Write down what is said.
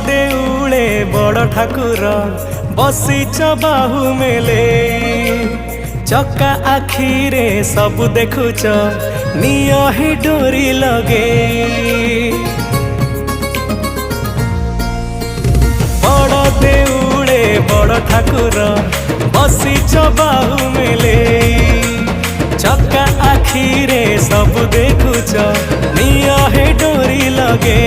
देउले बड़ ठाकुर बसीच बाहु मेले चक्का आखिरे सब देखुच निय ही डोरी लगे बड़ देउले बड़ ठाकुर बसीच बाहु मेले चक्का आखिरे सब देखुच निय ही डोरी लगे।